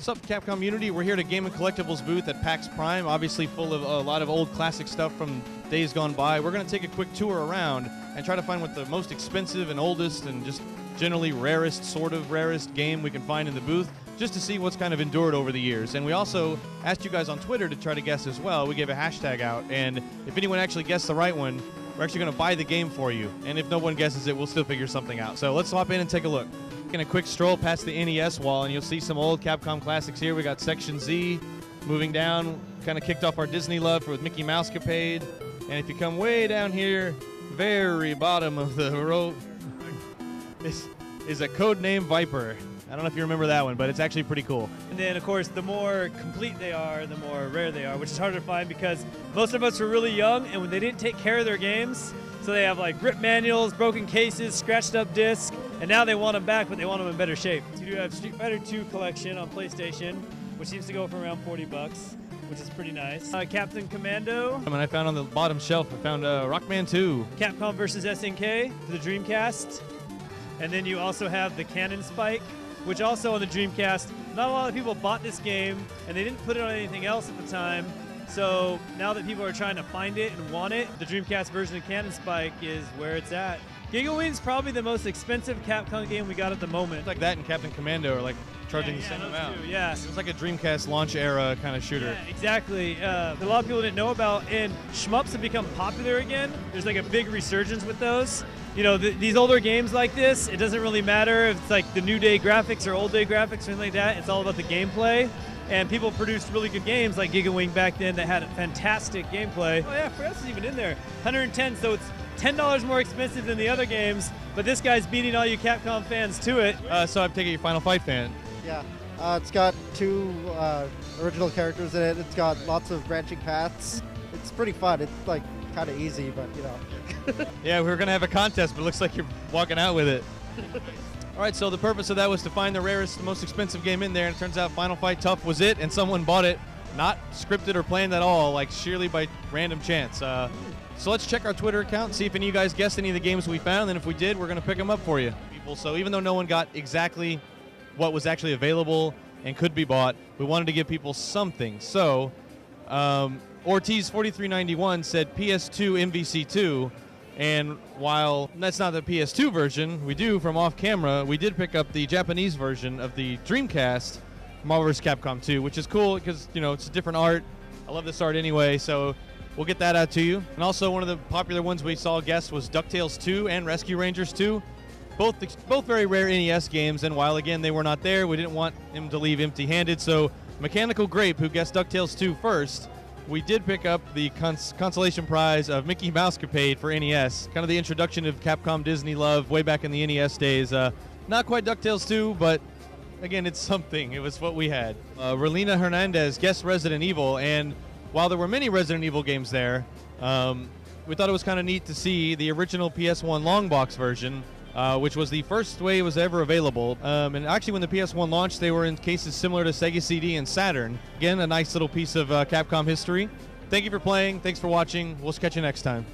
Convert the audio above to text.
What's up, Capcom community? We're here at a Game & Collectibles booth at PAX Prime, obviously full of a lot of old classic stuff from days gone by. We're going to take a quick tour around and try to find what the most expensive and oldest and just generally rarest, sort of rarest game we can find in the booth, just to see what's kind of endured over the years. And we also asked you guys on Twitter to try to guess as well. We gave a hashtag out, and if anyone actually guessed the right one, we're actually going to buy the game for you. And if no one guesses it, we'll still figure something out. So let's hop in and take a look. Taking a quick stroll past the NES wall, and you'll see some old Capcom classics here. We got Section Z. Moving down, kind of kicked off our Disney love with Mickey Mousecapade. And if you come way down here, very bottom of the row, is a Codename Viper. I don't know if you remember that one, but it's actually pretty cool. And then, of course, the more complete they are, the more rare they are, which is harder to find because most of us were really young, and when they didn't take care of their games, so they have like ripped manuals, broken cases, scratched up discs, and now they want them back, but they want them in better shape. So you do have Street Fighter 2 collection on PlayStation, which seems to go for around 40 bucks, which is pretty nice. Captain Commando. And I found on the bottom shelf, I found Rockman 2. Capcom vs. SNK for the Dreamcast. And then you also have the Cannon Spike, which also on the Dreamcast, not a lot of people bought this game, and they didn't put it on anything else at the time. So now that people are trying to find it and want it, the Dreamcast version of Cannon Spike is where it's at. Giga Wing's probably the most expensive Capcom game we got at the moment. Like that and Captain Commando are like charging the same amount. Yeah, it was like a Dreamcast launch era kind of shooter. Yeah, exactly. A lot of people didn't know about, and shmups have become popular again. There's like a big resurgence with those. You know, these older games like this, it doesn't really matter if it's like the new day graphics or old day graphics or anything like that. It's all about the gameplay. And people produced really good games like Giga Wing back then that had a fantastic gameplay. Oh yeah, for us it's even in there. 110, so it's $10 more expensive than the other games, but this guy's beating all you Capcom fans to it. So I'm taking your Final Fight fan. Yeah, it's got 2 original characters in it. It's got lots of branching paths. It's pretty fun. It's like kind of easy, but you know. Yeah, we were going to have a contest, but it looks like you're walking out with it. All right, so the purpose of that was to find the rarest, the most expensive game in there, and it turns out Final Fight Tough was it, and someone bought it, not scripted or planned at all, like sheerly by random chance. So let's check our Twitter account, see if any of you guys guessed any of the games we found, and if we did, we're going to pick them up for you. So even though no one got exactly what was actually available and could be bought, we wanted to give people something. So Ortiz4391 said PS2 MVC2, and while that's not the PS2 version, we do from off camera, we did pick up the Japanese version of the Dreamcast Marvel vs. Capcom 2, which is cool because, you know, it's a different art. I love this art anyway, so we'll get that out to you. And also one of the popular ones we saw guessed was DuckTales 2 and Rescue Rangers 2. Both very rare NES games, and while again they were not there, we didn't want him to leave empty-handed, so Mechanical Grape, who guessed DuckTales 2 first, we did pick up the consolation prize of Mickey Mousecapade for NES, kind of the introduction of Capcom Disney love way back in the NES days. Not quite DuckTales 2, but again, it's something. It was what we had. Relina Hernandez guessed Resident Evil, and while there were many Resident Evil games there, we thought it was kind of neat to see the original PS1 long box version, which was the first way it was ever available. And actually, when the PS1 launched, they were in cases similar to Sega CD and Saturn. Again, a nice little piece of Capcom history. Thank you for playing. Thanks for watching. We'll catch you next time.